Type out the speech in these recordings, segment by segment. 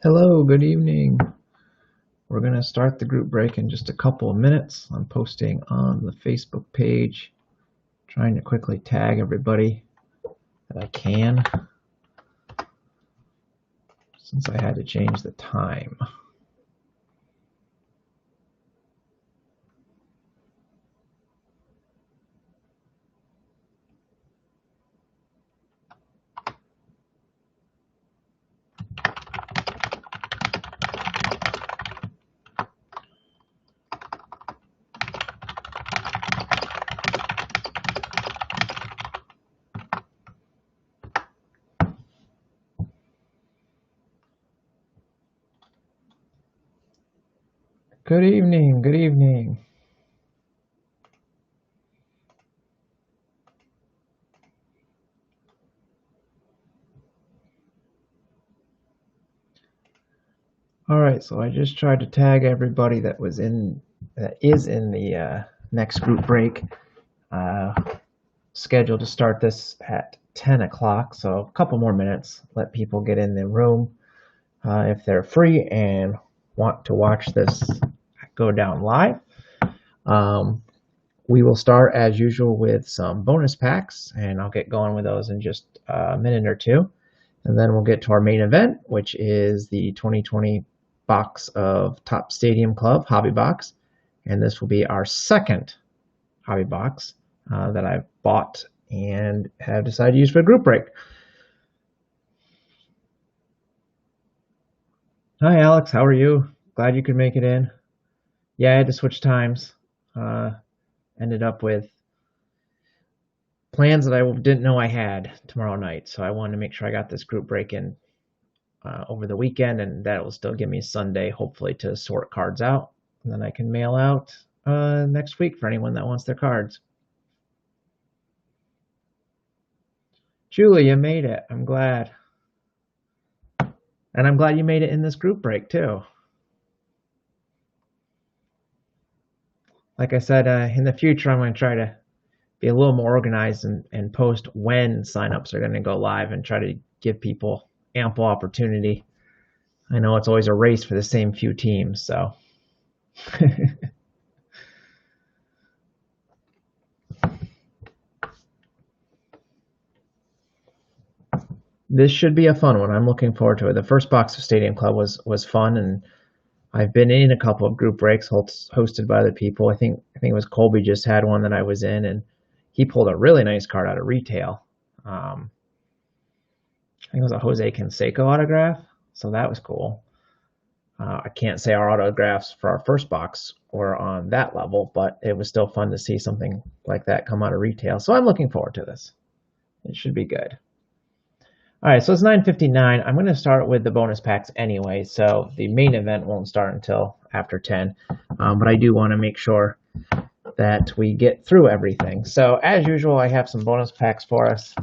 Hello, good evening. We're going to start the group break in just a couple of minutes. I'm posting on the Facebook page, trying to quickly tag everybody that I can, since I had to change the time. Good evening, good evening. All right, so I just tried to tag everybody that is in the next group break. Scheduled to start this at 10 o'clock, so a couple more minutes. Let people get in the room if they're free and want to watch this go down live. Um, we will start as usual with some bonus packs, and I'll get going with those in just a minute or two. And then we'll get to our main event, which is the 2020 box of Top Stadium Club Hobby Box. And this will be our second hobby box that I've bought and have decided to use for a group break. Hi, Alex. How are you? Glad you could make it in. Yeah, I had to switch times. Uh, Ended up with plans that I didn't know I had tomorrow night. So I wanted to make sure I got this group break in over the weekend, and that will still give me Sunday, hopefully, to sort cards out. And then I can mail out next week for anyone that wants their cards. Julie, you made it. I'm glad. And I'm glad you made it in this group break, too. Like I said, in the future, I'm going to try to be a little more organized and post when signups are going to go live and try to give people ample opportunity. I know it's always a race for the same few teams, so. This should be a fun one. I'm looking forward to it. The first box of Stadium Club was fun, and I've been in a couple of group breaks hosted by other people. I think it was Colby just had one that I was in, and he pulled a really nice card out of retail. I think it was a Jose Canseco autograph, so that was cool. I can't say our autographs for our first box were on that level, but it was still fun to see something like that come out of retail. So I'm looking forward to this. It should be good. All right, so it's 9:59. I'm going to start with the bonus packs anyway, so the main event won't start until after 10. But I do want to make sure that we get through everything. So as usual, I have some bonus packs for us.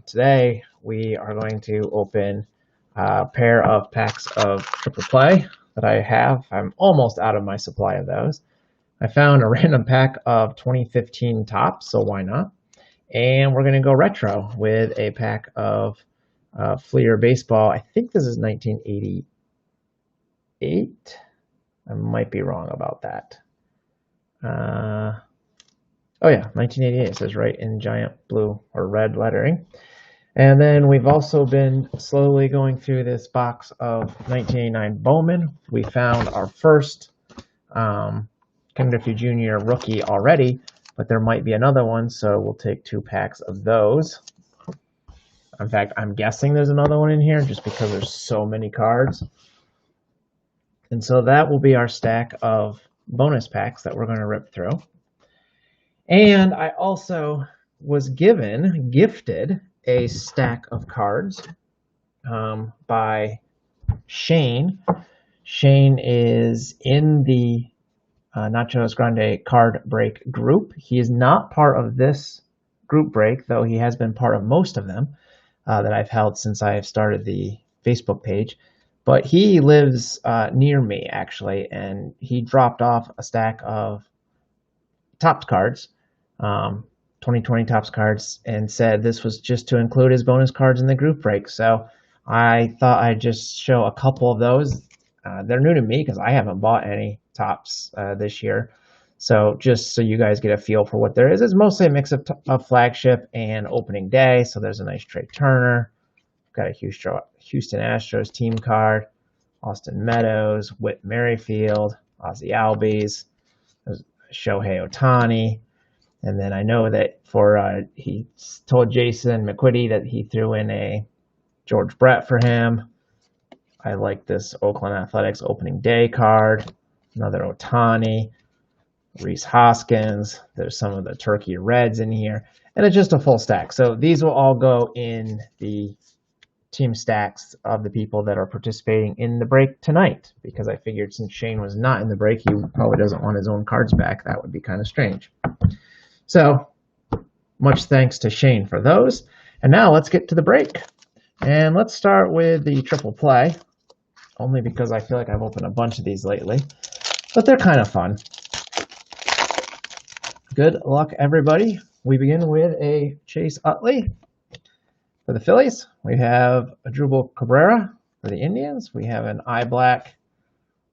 Today, we are going to open a pair of packs of Triple Play that I have. I'm almost out of my supply of those. I found a random pack of 2015 Topps, so why not? And we're going to go retro with a pack of Fleer Baseball. I think this is 1988. I might be wrong about that. Oh yeah, 1988. It says right in giant blue or red lettering. And then we've also been slowly going through this box of 1989 Bowman. We found our first Ken Griffey Jr. rookie already, but there might be another one, so we'll take 2 packs of those. In fact, I'm guessing there's another one in here just because there's so many cards. And so that will be our stack of bonus packs that we're going to rip through. And I also was gifted a stack of cards by Shane. Shane is in the Nachos Grande card break group. He is not part of this group break, though he has been part of most of them that I've held since I have started the Facebook page. But he lives near me, actually, and he dropped off a stack of Topps cards, 2020 Topps cards, and said this was just to include his bonus cards in the group break. So I thought I'd just show a couple of those. They're new to me because I haven't bought any Topps this year. So just so you guys get a feel for what there is, it's mostly a mix of flagship and opening day. So there's a nice Trey Turner. Got a Houston Astros team card, Austin Meadows, Whit Merrifield, Ozzie Albies, Shohei Ohtani. And then I know that he told Jason McQuitty that he threw in a George Brett for him. I like this Oakland Athletics opening day card. Another Ohtani, Rhys Hoskins. There's some of the Turkey Reds in here. And it's just a full stack. So these will all go in the team stacks of the people that are participating in the break tonight, because I figured since Shane was not in the break, he probably doesn't want his own cards back. That would be kind of strange. So much thanks to Shane for those. And now let's get to the break. And let's start with the triple play, only because I feel like I've opened a bunch of these lately, but they're kind of fun. Good luck, everybody. We begin with a Chase Utley for the Phillies. We have a Asdrubal Cabrera for the Indians. We have an eye black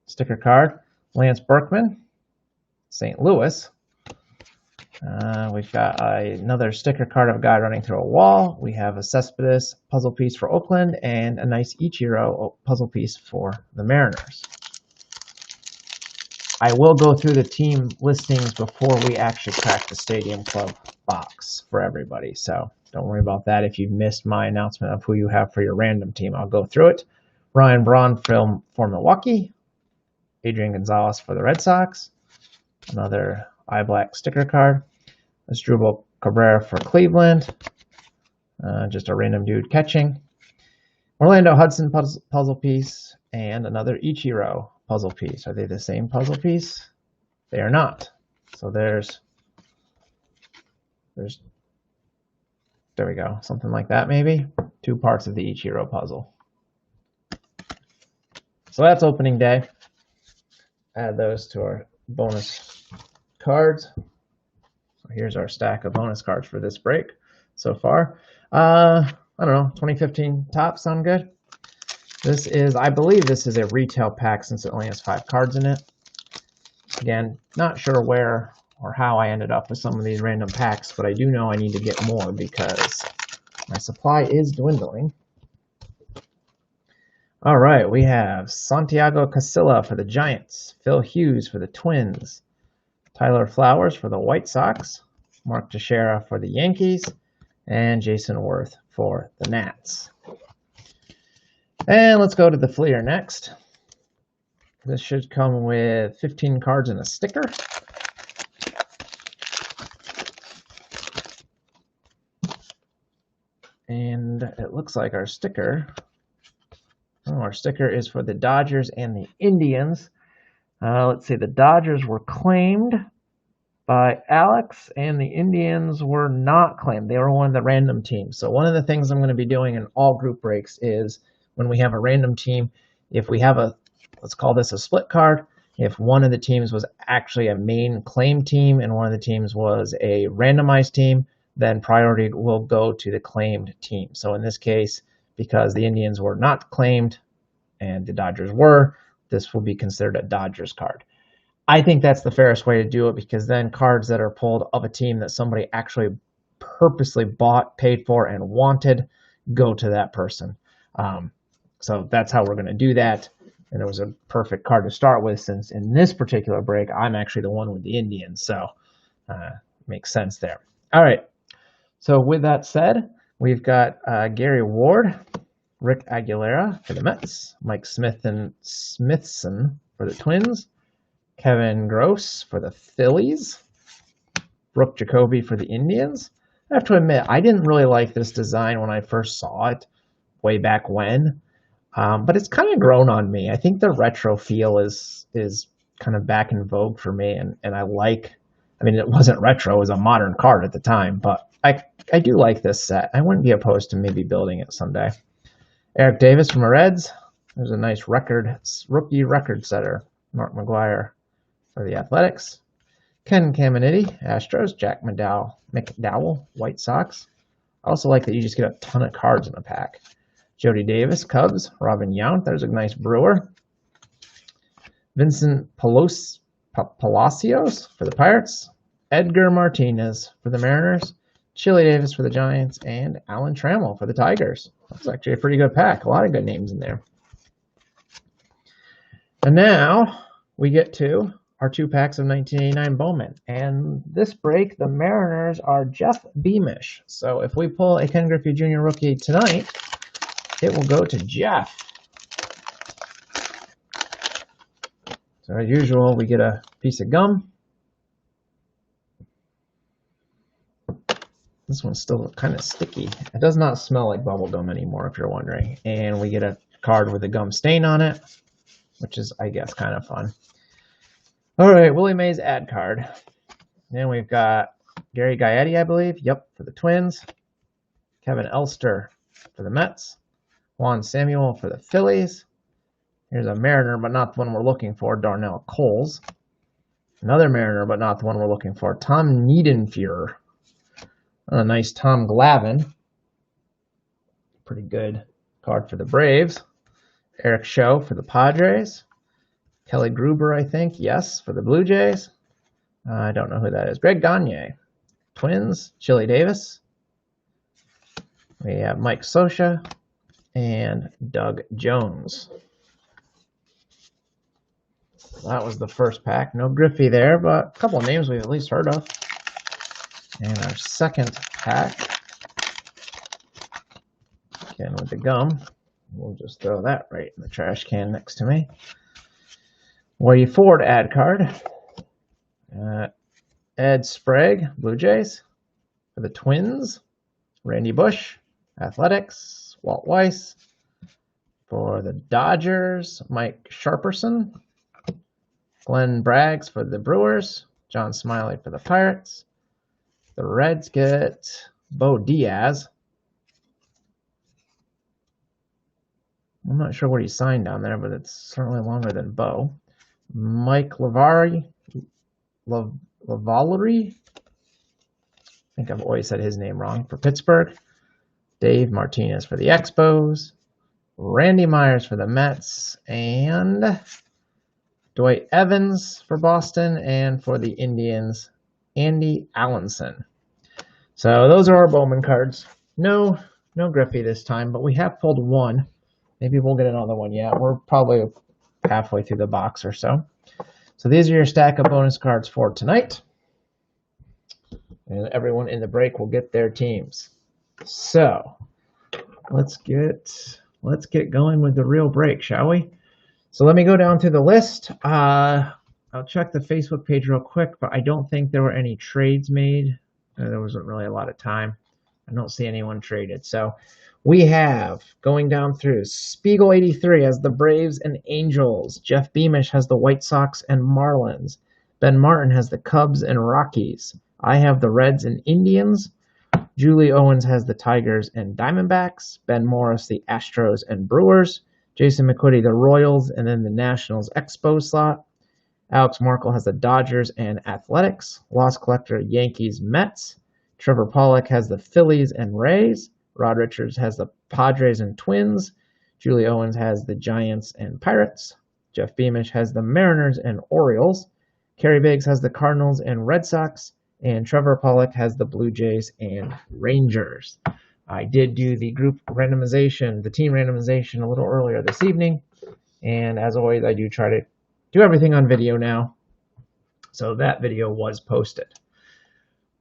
sticker card. Lance Berkman, St. Louis. We've got another sticker card of a guy running through a wall. We have a Cespedes puzzle piece for Oakland and a nice Ichiro puzzle piece for the Mariners. I will go through the team listings before we actually crack the Stadium Club box for everybody, so don't worry about that. If you've missed my announcement of who you have for your random team, I'll go through it. Ryan Braun for Milwaukee. Adrian Gonzalez for the Red Sox. Another eye black sticker card. Asdrubal Cabrera for Cleveland. Just a random dude catching. Orlando Hudson puzzle piece. And another Ichiro puzzle piece. Are they the same puzzle piece? They are not. So there's there we go. Something like that maybe. 2 parts of the Ichiro puzzle. So that's opening day. Add those to our bonus cards. So here's our stack of bonus cards for this break so far. I don't know, 2015 Topps sound good? I believe this is a retail pack since it only has 5 cards in it. Again, not sure where or how I ended up with some of these random packs, but I do know I need to get more because my supply is dwindling. All right, we have Santiago Casilla for the Giants, Phil Hughes for the Twins, Tyler Flowers for the White Sox, Mark Teixeira for the Yankees, and Jason Worth for the Nats. And let's go to the Fleer next. This should come with 15 cards and a sticker. And it looks like our sticker is for the Dodgers and the Indians. Let's see, the Dodgers were claimed by Alex, and the Indians were not claimed. They were one of the random teams. So one of the things I'm going to be doing in all group breaks is when we have a random team, if we have let's call this a split card, if one of the teams was actually a main claim team and one of the teams was a randomized team, then priority will go to the claimed team. So in this case, because the Indians were not claimed and the Dodgers were, this will be considered a Dodgers card. I think that's the fairest way to do it, because then cards that are pulled of a team that somebody actually purposely bought, paid for, and wanted go to that person. So that's how we're going to do that. And it was a perfect card to start with, since in this particular break, I'm actually the one with the Indians. So makes sense there. All right. So with that said, we've got Gary Ward, Rick Aguilera for the Mets, Mike Smithson for the Twins, Kevin Gross for the Phillies, Brooke Jacoby for the Indians. I have to admit, I didn't really like this design when I first saw it way back when, but it's kind of grown on me. I think the retro feel is kind of back in vogue for me, and I mean, it wasn't retro, it was a modern card at the time, but I do like this set. I wouldn't be opposed to maybe building it someday. Eric Davis from the Reds. There's a nice rookie record setter. Mark McGwire for the Athletics. Ken Caminiti, Astros. Jack McDowell, White Sox. I also like that you just get a ton of cards in a pack. Jody Davis, Cubs. Robin Yount, there's a nice Brewer. Vincent Palacios for the Pirates. Edgar Martinez for the Mariners. Chili Davis for the Giants. And Alan Trammell for the Tigers. That's actually a pretty good pack. A lot of good names in there. And now we get to our 2 packs of 1989 Bowman. And this break, the Mariners are Jeff Beamish. So if we pull a Ken Griffey Jr. rookie tonight, it will go to Jeff. So as usual, we get a piece of gum. This one's still kind of sticky. It does not smell like bubble gum anymore, if you're wondering. And we get a card with a gum stain on it, which is, I guess, kind of fun. All right, Willie Mays ad card. Then we've got Gary Gaetti, I believe. Yep, for the Twins. Kevin Elster for the Mets. Juan Samuel for the Phillies. Here's a Mariner, but not the one we're looking for, Darnell Coles. Another Mariner, but not the one we're looking for, Tom Niedenfuer. A nice Tom Glavine. Pretty good card for the Braves. Eric Show for the Padres. Kelly Gruber, I think, yes, for the Blue Jays. I don't know who that is. Greg Gagne. Twins, Chili Davis. We have Mike Scioscia and Doug Jones. That was the first pack. No Griffey there, but a couple of names we've at least heard of. And our second pack, again with the gum. We'll just throw that right in the trash can next to me. Woody Ford ad card. Ed Sprague, Blue Jays. For the Twins, Randy Bush, Athletics. Walt Weiss. For the Dodgers, Mike Sharperson. Glenn Braggs for the Brewers. John Smiley for the Pirates. The Reds get Bo Diaz. I'm not sure what he signed down there, but it's certainly longer than Bo. Mike Lavallery. I think I've always said his name wrong. For Pittsburgh. Dave Martinez for the Expos. Randy Myers for the Mets. And Dwight Evans for Boston. And for the Indians, Andy Allenson. So those are our Bowman cards. No Griffey this time, but we have pulled one. Maybe we'll get another one yet. We're probably halfway through the box or so. So these are your stack of bonus cards for tonight. And everyone in the break will get their teams. So let's get going with the real break, shall we? So let me go down to the list. I'll check the Facebook page real quick, but I don't think there were any trades made. There wasn't really a lot of time. I don't see anyone traded. So we have, going down through, Spiegel 83 has the Braves and Angels. Jeff Beamish has the White Sox and Marlins. Ben Martin has the Cubs and Rockies. I have the Reds and Indians. Julie Owens has the Tigers and Diamondbacks. Ben Morris, the Astros and Brewers. Jason McQuitty, the Royals, and then the Nationals Expo slot. Alex Markle has the Dodgers and Athletics. Lost Collector, Yankees, Mets. Trevor Pollock has the Phillies and Rays. Rod Richards has the Padres and Twins. Julie Owens has the Giants and Pirates. Jeff Beamish has the Mariners and Orioles. Kerry Biggs has the Cardinals and Red Sox. And Trevor Pollock has the Blue Jays and Rangers. I did do the group randomization, the team randomization a little earlier this evening. And as always, I do try to do everything on video now. So that video was posted.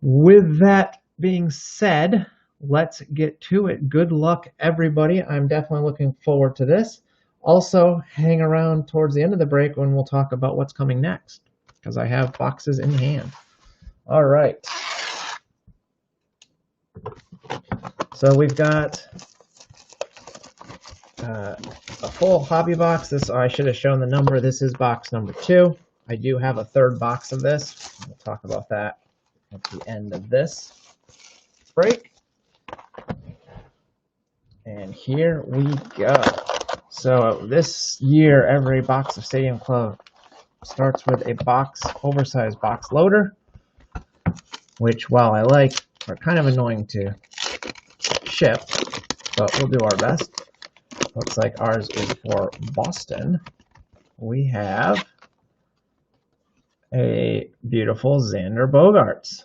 With that being said, let's get to it. Good luck, everybody. I'm definitely looking forward to this. Also, hang around towards the end of the break when we'll talk about what's coming next, because I have boxes in hand. All right. So we've got a full hobby box. This, I should have shown the number. This is box number 2. I do have a third box of this. We'll talk about that at the end of this break. And here we go. So this year, every box of Stadium Club starts with a box, oversized box loader, which, while I like, are kind of annoying to ship, but we'll do our best. looks like ours is for Boston. We have a beautiful Xander Bogaerts.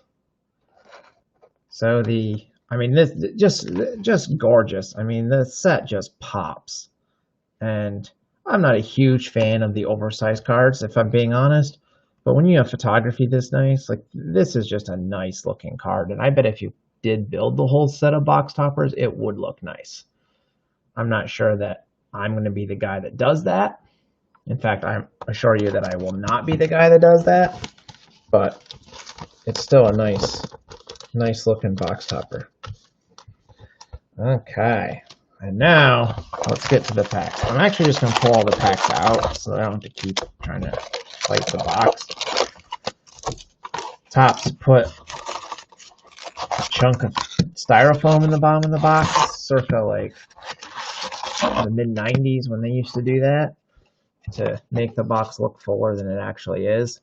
So this just gorgeous. I mean, the set just pops. And I'm not a huge fan of the oversized cards, if I'm being honest. But when you have photography this nice, like this is just a nice looking card. And I bet if you did build the whole set of box toppers, it would look nice. I'm not sure that I'm going to be the guy that does that. In fact, I assure you that I will not be the guy that does that. But it's still a nice looking box topper. Okay. And now, let's get to the packs. I'm actually just going to pull all the packs out so I don't have to keep trying to fight the box. Topps put a chunk of styrofoam in the bottom of the box, circa like the mid-90s when they used to do that to make the box look fuller than it actually is.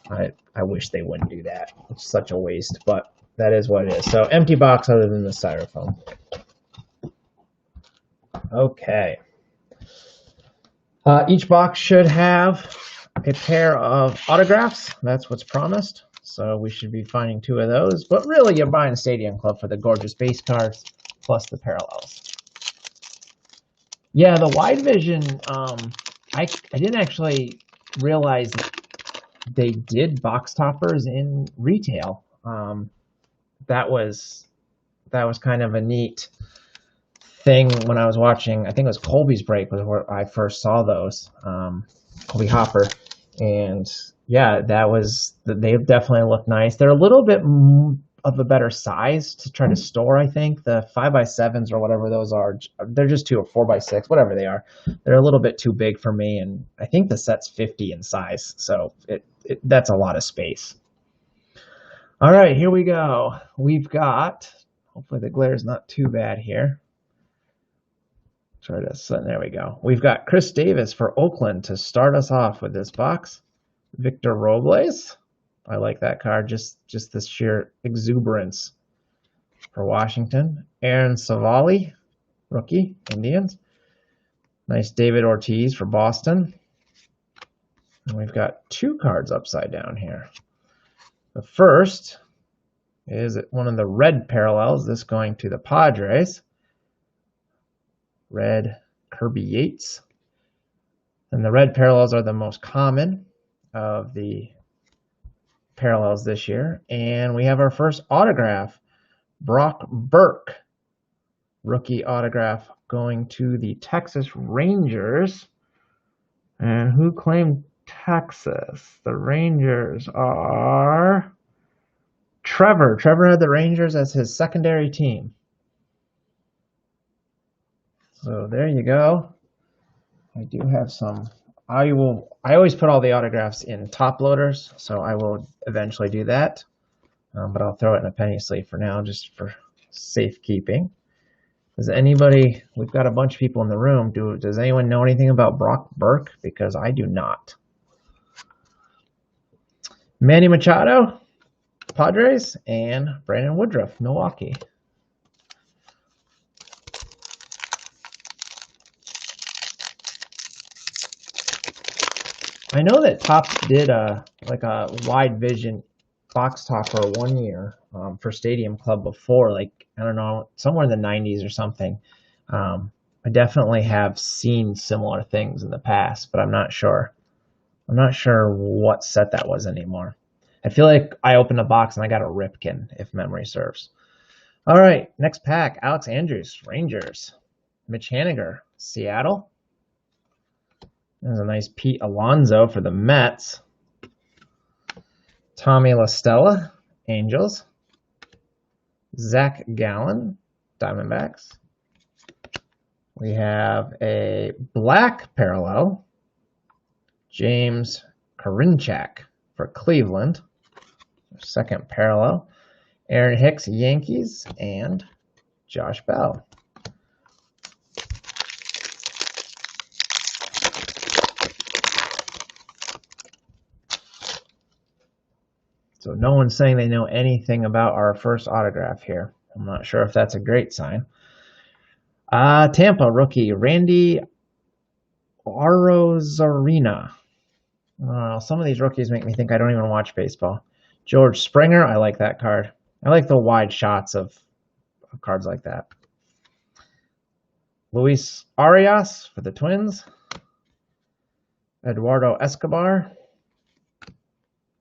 I wish they wouldn't do that. It's such a waste, but that is what it is. So empty box other than the styrofoam. Okay. Each box should have a pair of autographs. That's what's promised. So we should be finding 2 of those. But really, you're buying Stadium Club for the gorgeous base cards plus the parallels. Yeah, the wide vision, I didn't actually realize they did box toppers in retail. That was kind of a neat thing when I was watching. I think it was Colby's Break was where I first saw those. Colby Hopper, and yeah, they definitely look nice. They're a little bit of a better size to try to store. I think the 5x7s or whatever those are, they're just 2 or 4x6, whatever they are. They're a little bit too big for me, and I think the set's 50 in size, so that's a lot of space. All right, here we go. We've got, hopefully the glare is not too bad here. There we go. We've got Chris Davis for Oakland to start us off with this box. Victor Robles. I like that card. Just the sheer exuberance for Washington. Aaron Savali, rookie, Indians. Nice David Ortiz for Boston. And we've got 2 cards upside down here. The first is one of the red parallels. This going to the Padres. Red Kirby Yates. And the red parallels are the most common of the parallels this year. And we have our first autograph, Brock Burke. Rookie autograph going to the Texas Rangers. And who claimed Texas? The Rangers are Trevor. Trevor had the Rangers as his secondary team. So there you go. I do have some. I always put all the autographs in top loaders, so I will eventually do that. But I'll throw it in a penny sleeve for now, just for safekeeping. Does anybody? We've got a bunch of people in the room. Does anyone know anything about Brock Burke? Because I do not. Manny Machado, Padres, and Brandon Woodruff, Milwaukee. I know that Topps did a wide vision box topper one year for Stadium Club before, like, I don't know, somewhere in the 90s or something. I definitely have seen similar things in the past, but I'm not sure. I'm not sure what set that was anymore. I feel like I opened a box and I got a Ripken, if memory serves. All right, next pack, Alex Andrews, Rangers. Mitch Haniger, Seattle. There's a nice Pete Alonso for the Mets. Tommy La Stella, Angels. Zach Gallen, Diamondbacks. We have a black parallel, James Karinchak for Cleveland. Second parallel, Aaron Hicks, Yankees, and Josh Bell. So no one's saying they know anything about our first autograph here. I'm not sure if that's a great sign. Tampa rookie Randy Arozarena. Some of these rookies make me think I don't even watch baseball. George Springer, I like that card. I like the wide shots of cards like that. Luis Arias for the Twins. Eduardo Escobar.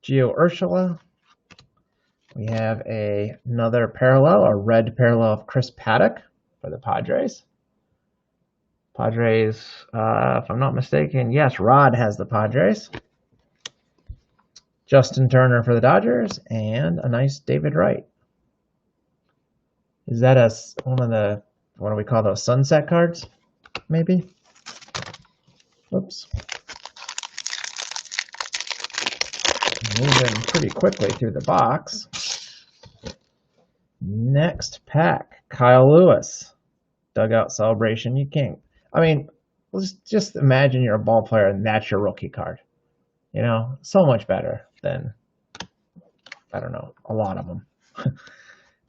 Gio Urshela. We have another parallel, a red parallel of Chris Paddock for the Padres. If I'm not mistaken, yes, Rod has the Padres. Justin Turner for the Dodgers, and a nice David Wright. Is that one of the, what do we call those, sunset cards, maybe? Oops. Moving pretty quickly through the box. Next pack, Kyle Lewis. Dugout celebration. You can't, I mean, let's just imagine you're a ball player and that's your rookie card. You know, so much better than, I don't know, a lot of them.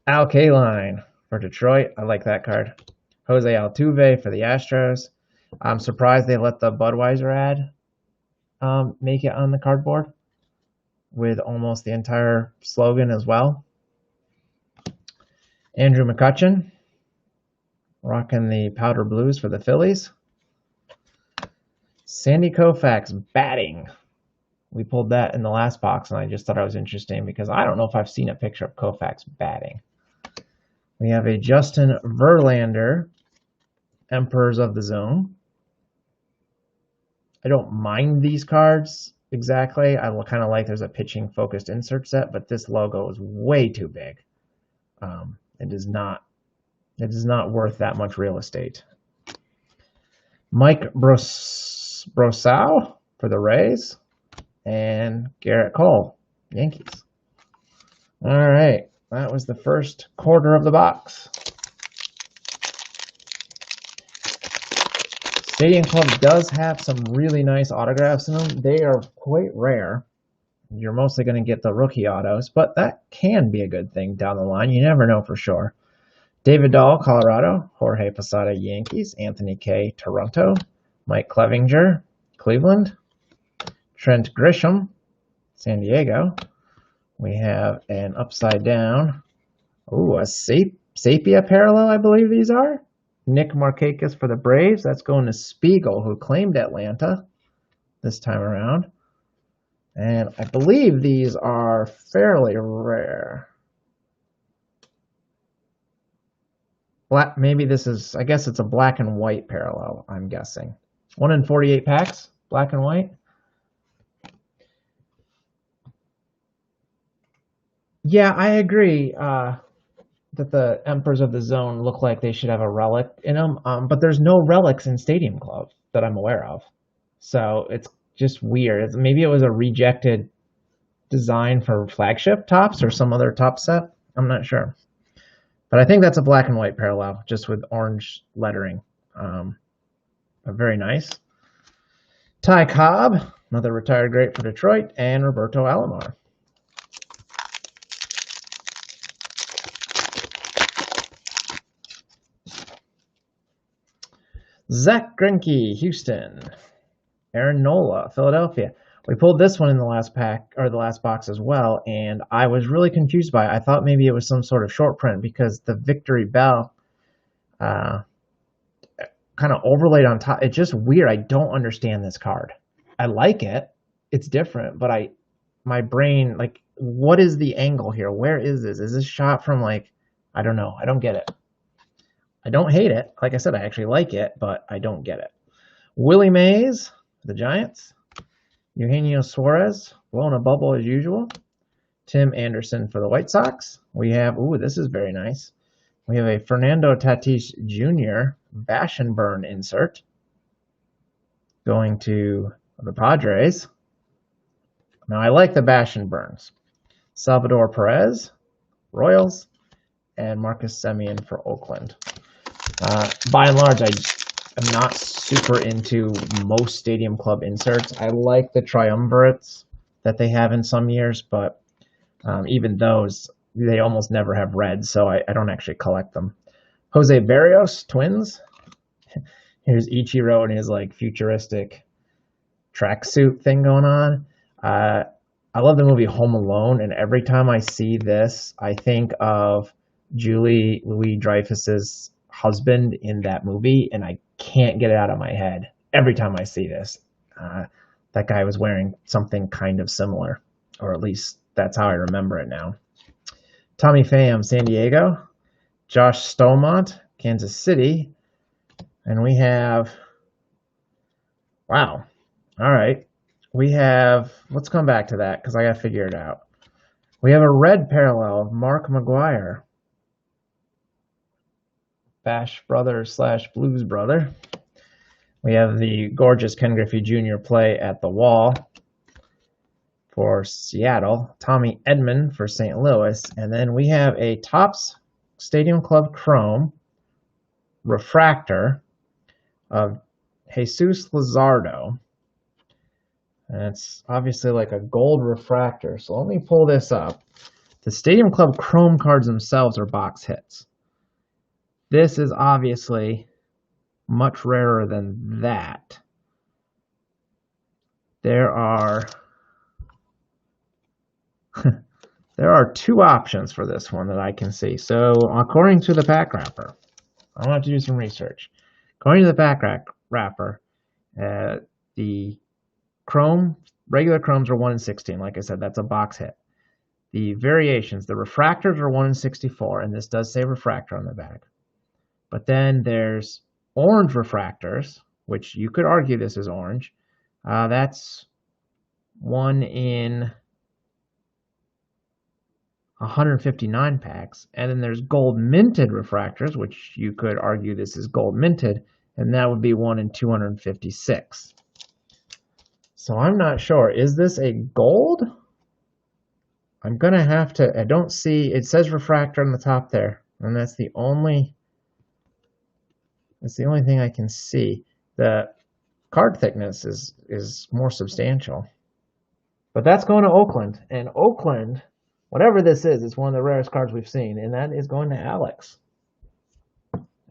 Al Kaline for Detroit. I like that card. Jose Altuve for the Astros. I'm surprised they let the Budweiser ad make it on the cardboard with almost the entire slogan as well. Andrew McCutchen rocking the powder blues for the Phillies. Sandy Koufax batting. We pulled that in the last box, and I just thought it was interesting because I don't know if I've seen a picture of Koufax batting. We have a Justin Verlander, Emperors of the Zone. I don't mind these cards exactly. I kind of like there's a pitching focused insert set, but this logo is way too big. It is not worth that much real estate. Mike Brosseau for the Rays, and Garrett Cole, Yankees. All right, that was the first quarter of the box. Stadium Club does have some really nice autographs in them. They are quite rare. You're mostly going to get the rookie autos, but that can be a good thing down the line. You never know for sure. David Dahl, Colorado. Jorge Posada, Yankees. Anthony Kay, Toronto. Mike Clevinger, Cleveland. Trent Grisham, San Diego. We have an upside down. Ooh, a Sapia parallel, I believe these are. Nick Markakis for the Braves. That's going to Spiegel, who claimed Atlanta this time around. And I believe these are fairly rare. Maybe this is, I guess it's a black and white parallel, I'm guessing. 1 in 48 packs, black and white. Yeah, I agree that the Emperors of the Zone look like they should have a relic in them, but there's no relics in Stadium Club that I'm aware of. So it's just weird. Maybe it was a rejected design for flagship tops or some other top set. I'm not sure. But I think that's a black and white parallel, just with orange lettering. But very nice. Ty Cobb, another retired great for Detroit, and Roberto Alomar. Zach Greinke, Houston. Aaron Nola, Philadelphia. We pulled this one in the last pack, or the last box as well, and I was really confused by it. I thought maybe it was some sort of short print because the Victory Bell kind of overlaid on top. It's just weird. I don't understand this card. I like it. It's different, but my brain, like, what is the angle here? Where is this? Is this shot from, like, I don't know. I don't get it. I don't hate it. Like I said, I actually like it, but I don't get it. Willie Mays, the Giants. Eugenio Suarez, blowing a bubble as usual. Tim Anderson for the White Sox. We have, ooh, this is very nice. We have a Fernando Tatis Jr. Bash and Burn insert going to the Padres. Now, I like the Bash and Burns. Salvador Perez, Royals, and Marcus Semien for Oakland. By and large, I'm not super into most Stadium Club inserts. I like the triumvirates that they have in some years, but even those, they almost never have red, so I don't actually collect them. Jose Barrios, Twins. Here's Ichiro and his like futuristic tracksuit thing going on. I love the movie Home Alone, and every time I see this, I think of Julie Louis-Dreyfus's husband in that movie, and I can't get it out of my head every time I see this. That guy was wearing something kind of similar, or at least that's how I remember it now. Tommy Pham, San Diego. Josh Stolmont, Kansas City. And we have, wow, all right. We have, let's come back to that because I got to figure it out. We have a red parallel of Mark McGuire, Bash brother / Blues brother. We have the gorgeous Ken Griffey Jr. play at the wall for Seattle, Tommy Edman for St. Louis, and then we have a Topps Stadium Club Chrome refractor of Jesus Luzardo. And it's obviously like a gold refractor. So let me pull this up. The Stadium Club Chrome cards themselves are box hits. This is obviously much rarer than that. There are two options for this one that I can see. So according to the pack wrapper, I'm going to have to do some research. According to the pack wrapper, the Chrome, regular Chromes are 1 in 16. Like I said, that's a box hit. The variations, the refractors are 1 in 64, and this does say refractor on the back. But then there's orange refractors, which you could argue this is orange. That's 1 in 159 packs. And then there's gold minted refractors, which you could argue this is gold minted, and that would be 1 in 256. So I'm not sure. Is this a gold? I'm going to have to, I don't see, it says refractor on the top there. And that's the only thing I can see. The card thickness is more substantial. But that's going to Oakland. And Oakland, whatever this is one of the rarest cards we've seen. And that is going to Alex.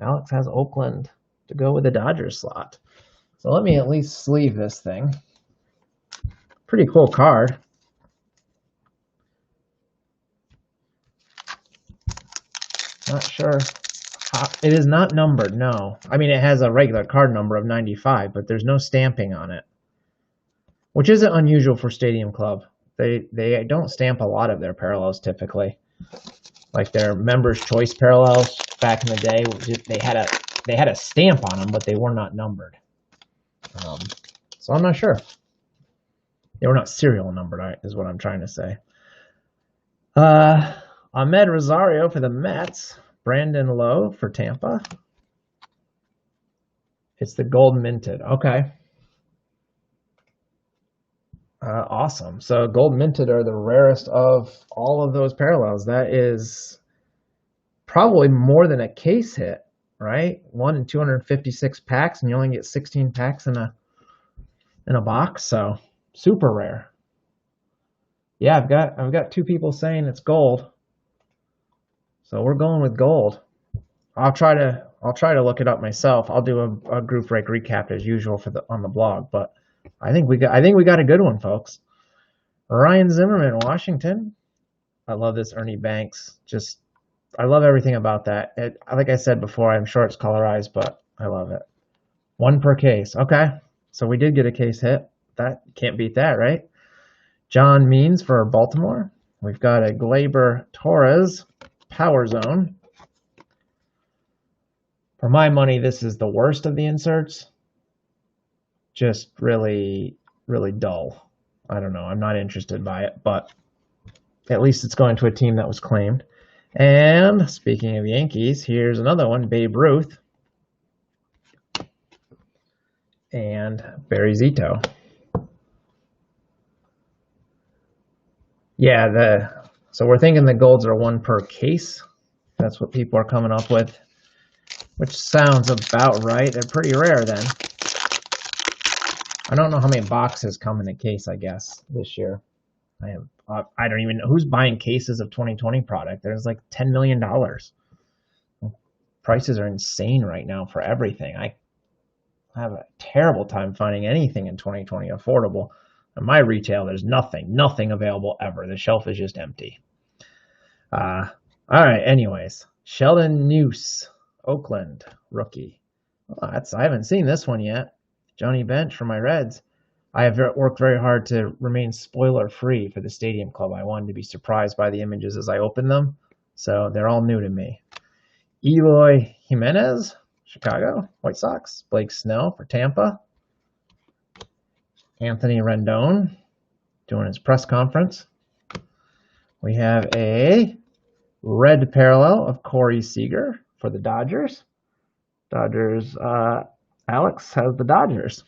Alex has Oakland to go with the Dodgers slot. So let me at least sleeve this thing. Pretty cool card. Not sure. It is not numbered, no. I mean, it has a regular card number of 95, but there's no stamping on it, which isn't unusual for Stadium Club. They don't stamp a lot of their parallels typically. Like their Members' Choice parallels back in the day, they had a stamp on them, but they were not numbered. So I'm not sure. They were not serial numbered, is what I'm trying to say. Ahmed Rosario for the Mets. Brandon Lowe for Tampa. It's the gold minted. Okay. Awesome. So gold minted are the rarest of all of those parallels. That is probably more than a case hit, right? 1 in 256 packs, and you only get 16 packs in a box. So super rare. Yeah, I've got two people saying it's gold. So we're going with gold. I'll try to look it up myself. I'll do a group break recap as usual on the blog, but I think we got a good one, folks. Ryan Zimmerman, Washington. I love this Ernie Banks. I love everything about that. Like I said before, I'm sure it's colorized, but I love it. 1 per case. Okay. So we did get a case hit. That can't beat that, right? John Means for Baltimore. We've got a Gleyber Torres Power Zone. For my money, this is the worst of the inserts. Just really, really dull. I don't know. I'm not interested by it, but at least it's going to a team that was claimed. And speaking of Yankees, here's another one, Babe Ruth and Barry Zito. Yeah, so we're thinking the golds are 1 per case. That's what people are coming up with, which sounds about right. They're pretty rare then. I don't know how many boxes come in a case, I guess, this year. I don't even know who's buying cases of 2020 product. There's like $10 million. Prices are insane right now for everything. have a terrible time finding anything in 2020 affordable. In my retail, there's nothing available ever. The shelf is just empty. All right, anyways. Sheldon Neuse, Oakland, rookie. Oh, I haven't seen this one yet. Johnny Bench for my Reds. I have worked very hard to remain spoiler-free for the Stadium Club. I wanted to be surprised by the images as I opened them, so they're all new to me. Eloy Jimenez, Chicago White Sox. Blake Snell for Tampa. Anthony Rendon doing his press conference. We have a red parallel of Corey Seager for the Dodgers. Alex has the Dodgers.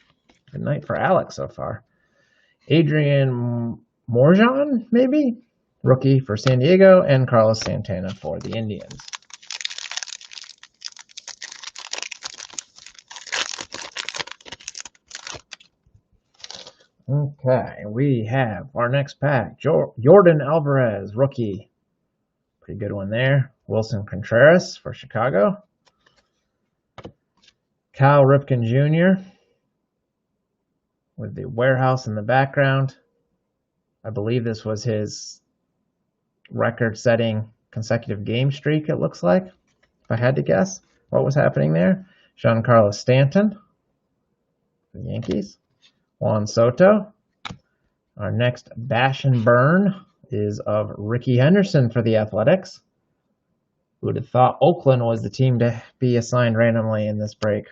Good night for Alex so far. Adrian Morjan, maybe? Rookie for San Diego. And Carlos Santana for the Indians. Okay, we have our next pack. Jordan Alvarez, rookie. Pretty good one there. Wilson Contreras for Chicago. Cal Ripken Jr. with the warehouse in the background. I believe this was his record-setting consecutive game streak, it looks like, if I had to guess what was happening there. Giancarlo Stanton for the Yankees. Juan Soto. Our next bash and burn is of Ricky Henderson for the Athletics. Who would have thought Oakland was the team to be assigned randomly in this break?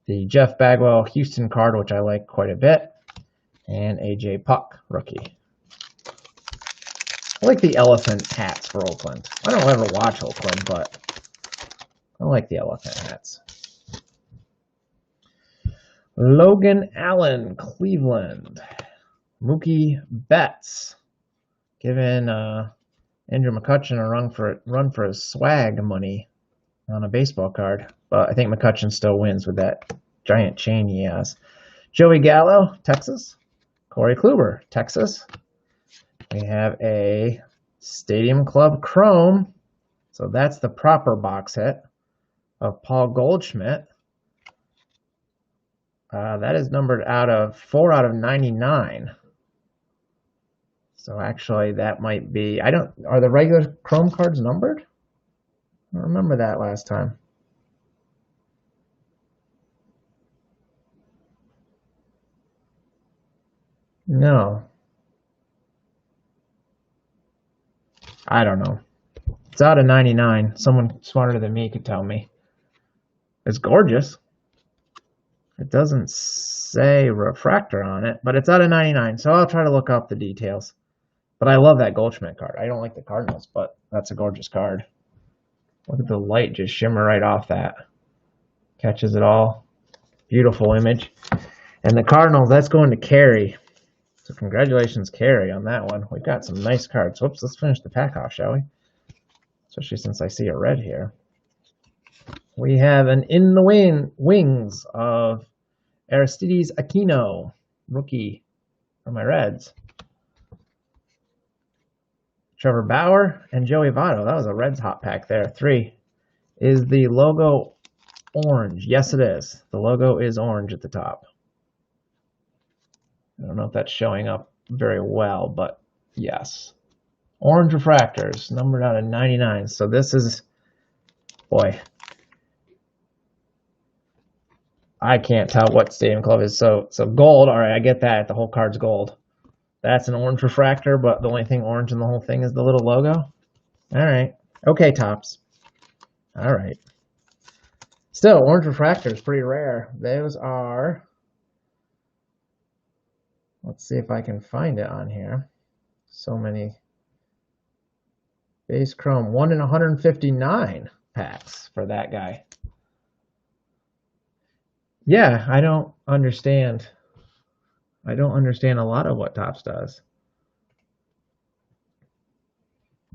The Jeff Bagwell Houston card, which I like quite a bit. And AJ Puck, rookie. I like the elephant hats for Oakland. I don't ever watch Oakland, but I like the elephant hats. Logan Allen, Cleveland. Mookie Betts, giving Andrew McCutchen a run for his swag money on a baseball card. But I think McCutchen still wins with that giant chain he has. Joey Gallo, Texas. Corey Kluber, Texas. We have a Stadium Club Chrome. So that's the proper box hit of Paul Goldschmidt. That is numbered out of 4 out of 99. So actually that might be, are the regular Chrome cards numbered? I don't remember that last time. No. I don't know. It's out of 99. Someone smarter than me could tell me. It's gorgeous. It doesn't say refractor on it, but it's out of 99, so I'll try to look up the details. But I love that Goldschmidt card. I don't like the Cardinals, but that's a gorgeous card. Look at the light just shimmer right off that. Catches it all. Beautiful image. And the Cardinals, that's going to Carey. So congratulations, Carey, on that one. We've got some nice cards. Whoops, let's finish the pack off, shall we? Especially since I see a red here. We have an in the wings of Aristides Aquino, rookie for my Reds. Trevor Bauer and Joey Votto. That was a Reds hot pack there. 3. Is the logo orange? Yes, it is. The logo is orange at the top. I don't know if that's showing up very well, but yes. Orange refractors, numbered out of 99. So this is, boy, I can't tell what Stadium Club is. So gold, all right, I get that. The whole card's gold. That's an orange refractor, but the only thing orange in the whole thing is the little logo. All right. Okay, Topps. All right. Still, orange refractor is pretty rare. Those are, let's see if I can find it on here. So many. Base Chrome, 1 in 159 packs for that guy. Yeah, I don't understand. I don't understand a lot of what Topps does.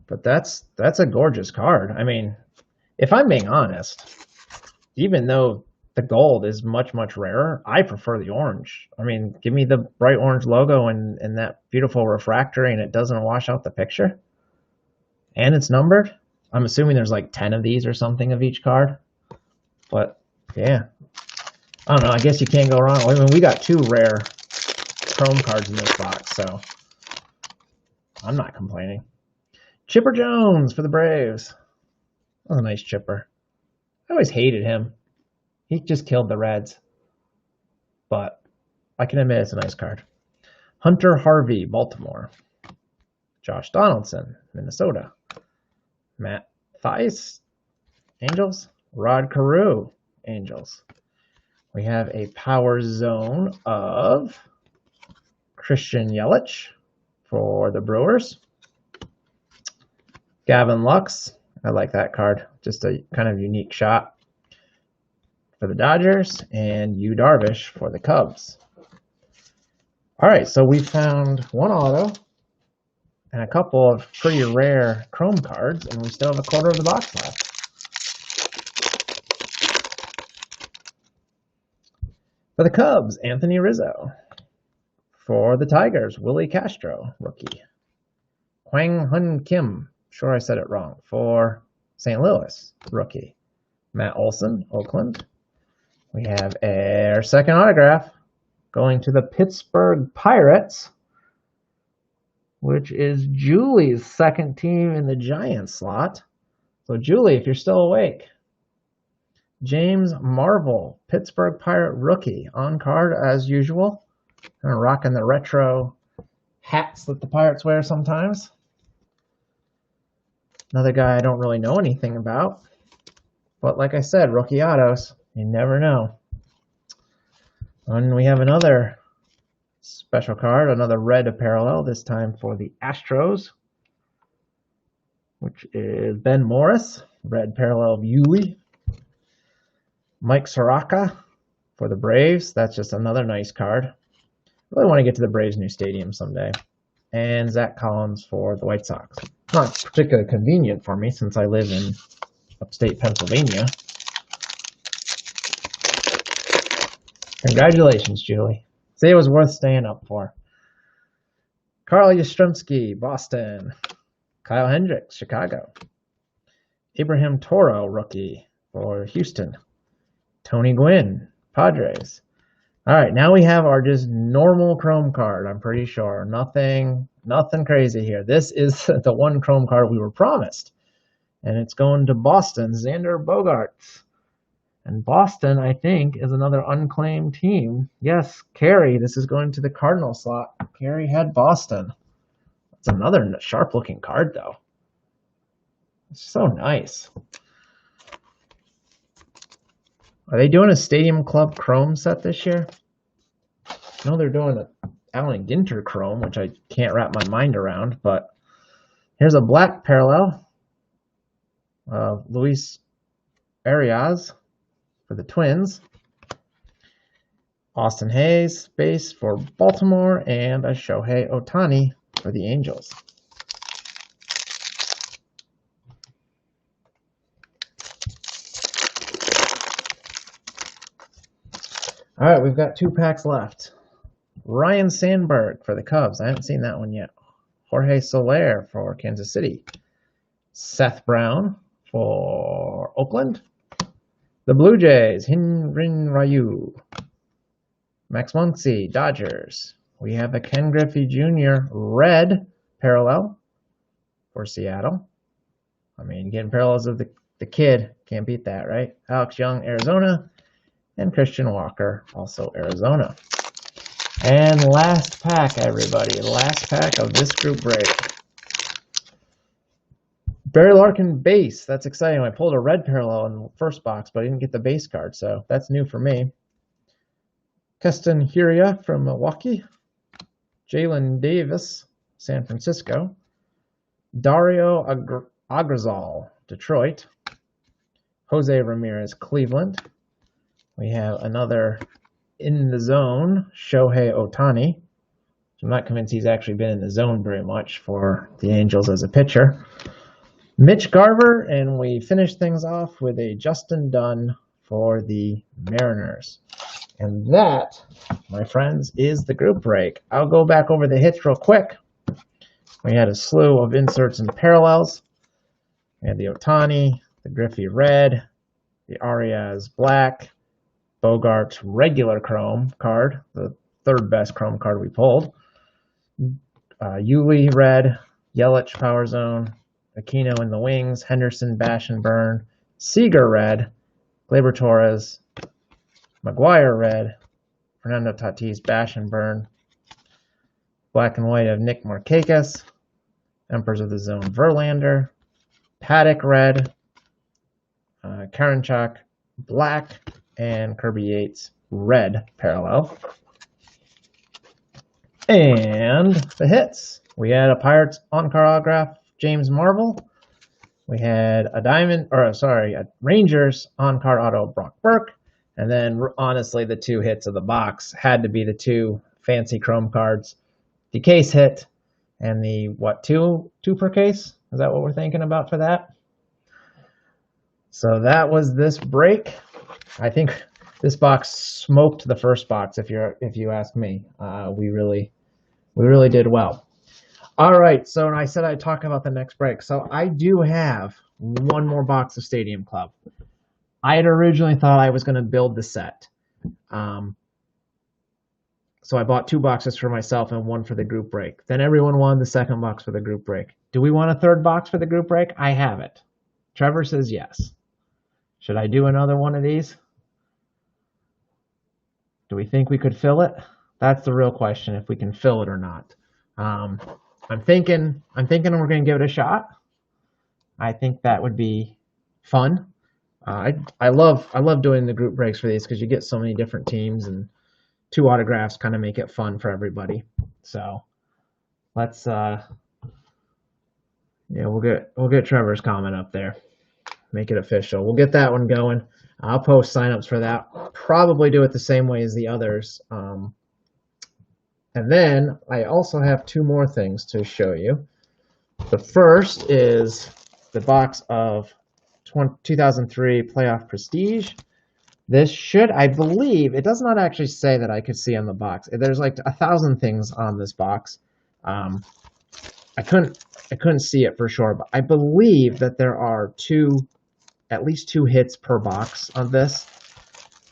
But that's a gorgeous card. I mean, if I'm being honest, even though the gold is much, much rarer, I prefer the orange. I mean, give me the bright orange logo and that beautiful refractor, and it doesn't wash out the picture. And it's numbered. I'm assuming there's like 10 of these or something of each card. But, yeah. I don't know. I guess you can't go wrong. I mean, we got 2 rare Chrome cards in this box, so I'm not complaining. Chipper Jones for the Braves. That was a nice chipper. I always hated him. He just killed the Reds. But I can admit it's a nice card. Hunter Harvey, Baltimore. Josh Donaldson, Minnesota. Matt Thaiss, Angels. Rod Carew, Angels. We have a Power Zone of Christian Yelich for the Brewers. Gavin Lux, I like that card. Just a kind of unique shot for the Dodgers. And Yu Darvish for the Cubs. All right, so we found 1 auto and a couple of pretty rare Chrome cards, and we still have a quarter of the box left. For the Cubs, Anthony Rizzo. For the Tigers, Willie Castro, rookie. Kwang Hun Kim, sure I said it wrong, for St. Louis, rookie. Matt Olson, Oakland. We have our second autograph going to the Pittsburgh Pirates, which is Julie's second team in the Giants slot. So Julie, if you're still awake, James Marvel, Pittsburgh Pirate rookie, on card as usual. Kind of rocking the retro hats that the Pirates wear sometimes. Another guy I don't really know anything about. But like I said, rookie autos, you never know. And we have another special card, another red parallel, this time for the Astros, which is Ben Morris, red parallel of Yuli. Mike Soroka for the Braves. That's just another nice card. I really want to get to the Braves' new stadium someday. And Zach Collins for the White Sox. Not particularly convenient for me since I live in upstate Pennsylvania. Congratulations, Julie. Say it was worth staying up for. Carl Yastrzemski, Boston. Kyle Hendricks, Chicago. Abraham Toro, rookie for Houston. Tony Gwynn, Padres. All right, now we have our just normal Chrome card, I'm pretty sure. Nothing crazy here. This is the one Chrome card we were promised. And it's going to Boston, Xander Bogaerts. And Boston, I think, is another unclaimed team. Yes, Carey, this is going to the Cardinal slot. Carey had Boston. It's another sharp-looking card, though. It's so nice. Are they doing a Stadium Club Chrome set this year? I know they're doing an Allen Ginter Chrome, which I can't wrap my mind around, but here's a black parallel. Luis Arias for the Twins. Austin Hayes, base for Baltimore, and a Shohei Ohtani for the Angels. All right, we've got 2 packs left. Ryan Sandberg for the Cubs. I haven't seen that one yet. Jorge Soler for Kansas City. Seth Brown for Oakland. The Blue Jays, Hyun-Jin Ryu. Max Muncy, Dodgers. We have a Ken Griffey Jr. red parallel for Seattle. I mean, getting parallels of the kid. Can't beat that, right? Alex Young, Arizona. And Christian Walker, also Arizona. And last pack, everybody. Last pack of this group break. Barry Larkin base. That's exciting. I pulled a red parallel in the first box, but I didn't get the base card, so that's new for me. Keston Hiura from Milwaukee. Jalen Davis, San Francisco. Dario Agrazal, Detroit. Jose Ramirez, Cleveland. We have another in the zone, Shohei Ohtani. I'm not convinced he's actually been in the zone very much for the Angels as a pitcher. Mitch Garver, and we finish things off with a Justin Dunn for the Mariners. And that, my friends, is the group break. I'll go back over the hits real quick. We had a slew of inserts and parallels. We had the Ohtani, the Griffey red, the Arias black, Bogarts regular chrome card, the third best chrome card we pulled. Yuli red, Yelich Power Zone, Aquino in the wings, Henderson Bash and Burn, Seager red, Gleyber Torres, McGuire red, Fernando Tatis Bash and Burn, black and white of Nick Markakis, Emperors of the Zone Verlander, Paddock red, Karinchak black, and Kirby Yates red parallel. And the hits. We had a Pirates on-card autograph, James Marvel. We had a Rangers on-card auto, Brock Burke. And then, honestly, the two hits of the box had to be the two fancy chrome cards. The case hit and the, two per case? Is that what we're thinking about for that? So that was this break. I think this box smoked the first box, if you ask me. We really did well. All right, so I said I'd talk about the next break. So I do have one more box of Stadium Club. I had originally thought I was going to build the set. So I bought 2 boxes for myself and 1 for the group break. Then everyone wanted the second box for the group break. Do we want a third box for the group break? I have it. Trevor says yes. Should I do another one of these? Do we think we could fill it? That's the real question, if we can fill it or not. I'm thinking we're going to give it a shot. I think that would be fun. I love doing the group breaks for these because you get so many different teams, and 2 autographs kind of make it fun for everybody. So let's we'll get Trevor's comment up there. Make it official. We'll get that one going. I'll post signups for that. Probably do it the same way as the others. And then I also have 2 more things to show you. The first is the box of 2003 Playoff Prestige. This should, I believe, it does not actually say that I could see on the box. There's like 1,000 things on this box. I couldn't see it for sure, but I believe that there are at least two hits per box on this.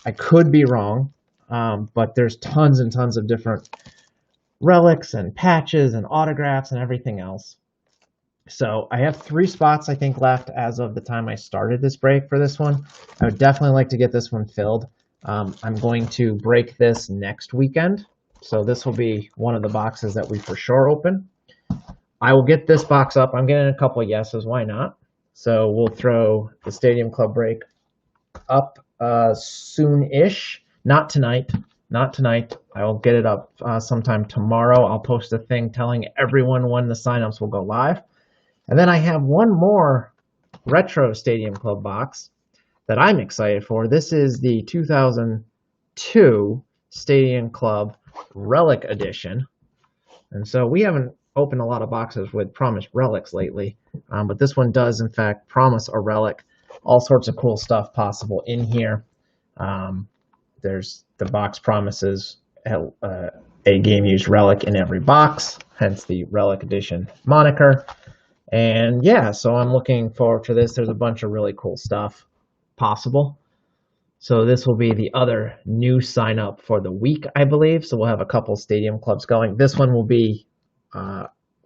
I could be wrong, but there's tons and tons of different relics and patches and autographs and everything else. So I have 3 spots, I think, left as of the time I started this break for this one. I would definitely like to get this one filled. I'm going to break this next weekend. So this will be one of the boxes that we for sure open. I will get this box up. I'm getting a couple of yeses. Why not? So we'll throw the Stadium Club break up soon-ish. Not tonight. Not tonight. I will get it up sometime tomorrow. I'll post a thing telling everyone when the signups will go live. And then I have one more retro Stadium Club box that I'm excited for. This is the 2002 Stadium Club Relic Edition. And so we haven't opened a lot of boxes with promised relics lately, but this one does, in fact, promise a relic. All sorts of cool stuff possible in here. There's the box promises a game-used relic in every box, hence the Relic Edition moniker. And yeah, so I'm looking forward to this. There's a bunch of really cool stuff possible. So this will be the other new sign up for the week, I believe. So we'll have a couple Stadium Clubs going. This one will be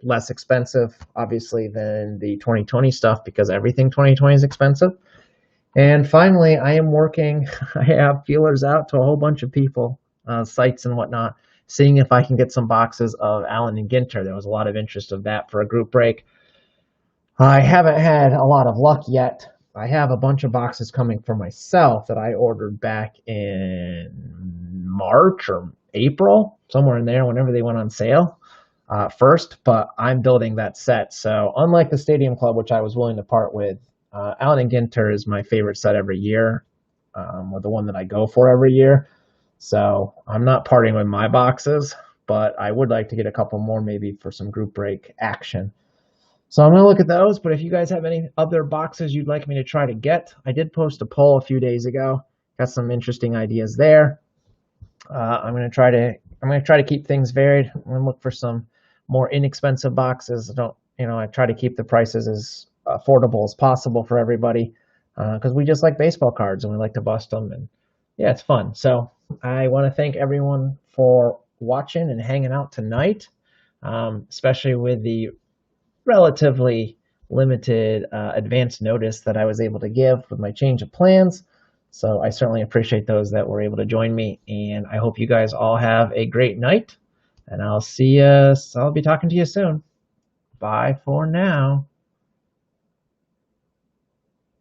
less expensive, obviously, than the 2020 stuff because everything 2020 is expensive. And finally, I have feelers out to a whole bunch of people, sites and whatnot, seeing if I can get some boxes of Allen and Ginter. There was a lot of interest of that for a group break. I haven't had a lot of luck yet. I have a bunch of boxes coming for myself that I ordered back in March or April, somewhere in there, whenever they went on sale first, but I'm building that set. So unlike the Stadium Club, which I was willing to part with, Allen and Ginter is my favorite set every year, or the one that I go for every year. So I'm not parting with my boxes, but I would like to get a couple more maybe for some group break action. So I'm going to look at those, but if you guys have any other boxes you'd like me to try to get, I did post a poll a few days ago. Got some interesting ideas there. I'm going to try to keep things varied. I'm going to look for some more inexpensive boxes. I try to keep the prices as affordable as possible for everybody because we just like baseball cards and we like to bust them. And yeah, it's fun. So I want to thank everyone for watching and hanging out tonight, especially with the relatively limited advance notice that I was able to give with my change of plans. So I certainly appreciate those that were able to join me, and I hope you guys all have a great night. And I'll see you. I'll be talking to you soon. Bye for now.